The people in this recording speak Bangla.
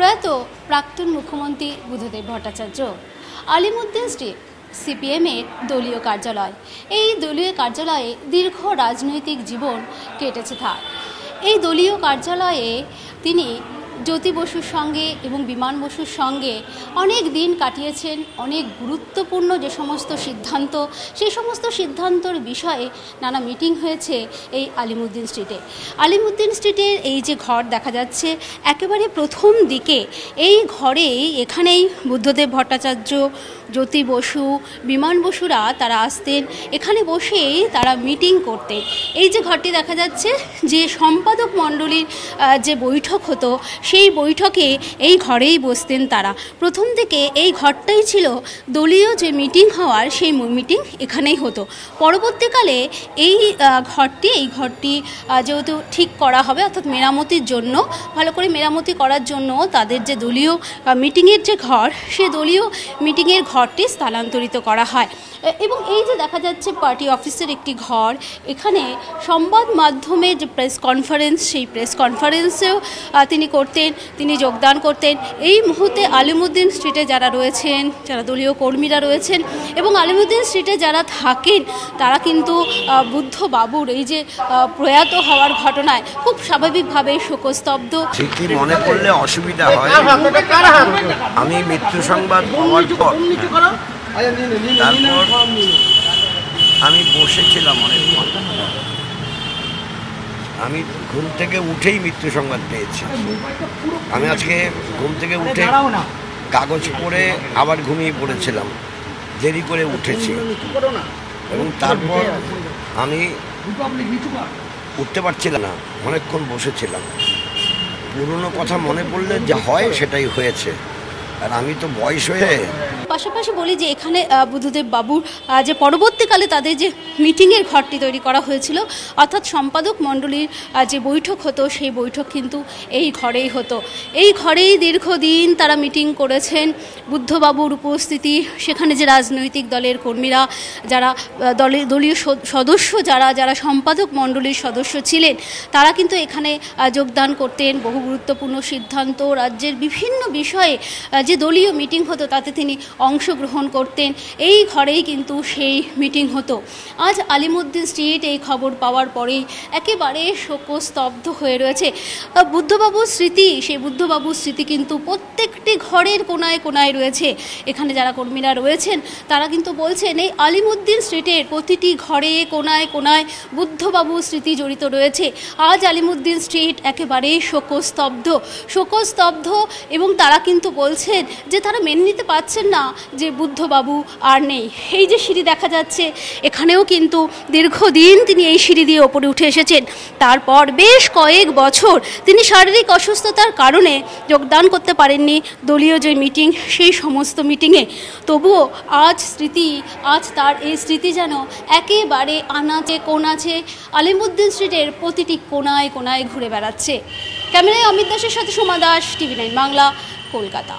প্রয়াত প্রাক্তন মুখ্যমন্ত্রী বুদ্ধদেব ভট্টাচার্য। আলিমুদ্দিন স্ট্রিট সিপিএমের দলীয় কার্যালয়। এই দলীয় কার্যালয়ে দীর্ঘ রাজনৈতিক জীবন কেটেছে তার। এই দলীয় কার্যালয়ে তিনি জ্যোতি বসুর সঙ্গে এবং বিমান বসুর সঙ্গে অনেক দিন কাটিয়েছেন। অনেক গুরুত্বপূর্ণ যে সমস্ত সিদ্ধান্ত, সেই সমস্ত সিদ্ধান্তর বিষয়ে নানা মিটিং হয়েছে এই আলিমুদ্দিন স্ট্রিটে। আলিমুদ্দিন স্ট্রিটের এই যে ঘর দেখা যাচ্ছে, একেবারে প্রথম দিকে এই ঘরেই, এখানেই বুদ্ধদেব ভট্টাচার্য, জ্যোতি বসু, বিমান বসুরা তারা আসতেন, এখানে বসেই তারা মিটিং করতেন। এই যে ঘরটি দেখা যাচ্ছে, যে সম্পাদক মণ্ডলীর যে বৈঠক হতো, সেই বৈঠকে এই ঘরেই বসতেন তারা। প্রথম থেকে এই ঘরটাই ছিল দলীয় যে মিটিং হওয়ার, সেই মিটিং এখানেই হতো। পরবর্তীকালে এই ঘরটি যেহেতু ঠিক করা হবে, অর্থাৎ মেরামতির জন্য, ভালো করে মেরামতি করার জন্য তাদের যে দলীয় মিটিংয়ের যে ঘর, সেই দলীয় মিটিংয়ের ঘরটি স্থানান্তরিত করা হয়। এবং এই যে দেখা যাচ্ছে পার্টি অফিসের একটি ঘর, এখানে সংবাদ মাধ্যমে যে প্রেস কনফারেন্স, সেই প্রেস কনফারেন্সেও তিনি করতেন, তিনি যোগদান করতেন। এই মুহূর্তে আলিমুদ্দিন স্ট্রিটে যারা রয়েছেন, যারা দলীয় কর্মীরা রয়েছেন এবং আলিমুদ্দিন স্ট্রিটে যারা থাকেন, তারা কিন্তু বুদ্ধ বাবুর এই যে প্রয়াত হওয়ার ঘটনায় খুব স্বাভাবিকভাবে শোকস্তব্ধ। ঠিকই মনে করলে অসুবিধা হয়। আমি মৃত্যু সংবাদ পাওয়ার পর তারপর আমি বসেছিলাম অনেকক্ষণ। আমি ঘুম থেকে উঠেই মৃত্যু সংবাদ পেয়েছি। আমি আজকে ঘুম থেকে উঠে কাগজ পড়ে আবার ঘুমিয়ে পড়েছিলাম, দেরি করে উঠেছি এবং তারপর আমি উঠতে পারছিলাম না, অনেকক্ষণ বসেছিলাম। পুরনো কথা মনে পড়লে যা হয় সেটাই হয়েছে, আর আমি তো বয়স হয়ে। পাশাপাশি বলি যে এখানে বুদ্ধদেব বাবুর যে পরবর্তীকালে তাদের যে মিটিংয়ের ঘরটি তৈরি করা হয়েছিল, অর্থাৎ সম্পাদক মণ্ডলীর যে বৈঠক হতো, সেই বৈঠক কিন্তু এই ঘরেই হতো। এই ঘরেই দীর্ঘদিন তারা মিটিং করেছেন। বুদ্ধবাবুর উপস্থিতি, সেখানে যে রাজনৈতিক দলের কর্মীরা, যারা দলীয় সদস্য, যারা সম্পাদক মণ্ডলীর সদস্য ছিলেন, তারা কিন্তু এখানে যোগদান করতেন। বহু গুরুত্বপূর্ণ সিদ্ধান্ত, রাজ্যের বিভিন্ন বিষয়ে যে দলীয় মিটিং হতো, তাতে তিনি অংশগ্রহণ করতেন। এই ঘরেই কিন্তু সেই মিটিং হতো। আজ আলিমুদ্দিন স্ট্রিট এই খবর পাওয়ার পরেই একেবারে শোকস্তব্ধ হয়ে রয়েছে। বুদ্ধবাবুর স্মৃতি, সেই বুদ্ধবাবুর স্মৃতি কিন্তু প্রত্যেকটি ঘরের কোনায় কোনায় রয়েছে। এখানে যারা কর্মীরা রয়েছেন, তারা কিন্তু বলছেন এই আলিমুদ্দিন স্ট্রিটের প্রতিটি ঘরে কোনায় কোনায় বুদ্ধবাবুর স্মৃতি জড়িত রয়েছে। আজ আলিমুদ্দিন স্ট্রিট একেবারে শোকস্তব্ধ এবং তারা কিন্তু বলছেন যে তারা মেনে নিতে পারছেন না যে বুদ্ধবাবু আর নেই। এই যে সিঁড়ি দেখা যাচ্ছে, এখানেও কিন্তু দীর্ঘদিন তিনি এই সিঁড়ি দিয়ে ওপরে উঠে এসেছেন। তারপর বেশ কয়েক বছর তিনি শারীরিক অসুস্থতার কারণে যোগদান করতে পারেননি দলীয় যে মিটিং, সেই সমস্ত মিটিংয়ে। তবুও আজ তার এই স্মৃতি যেন একেবারে আনাচে কোনাচে আলিমুদ্দিন স্ট্রিটের প্রতিটি কোনায় কোনায় ঘুরে বেড়াচ্ছে। ক্যামেরায় অমিত দাসের সাথে সোমা দাস, TV9 বাংলা, কলকাতা।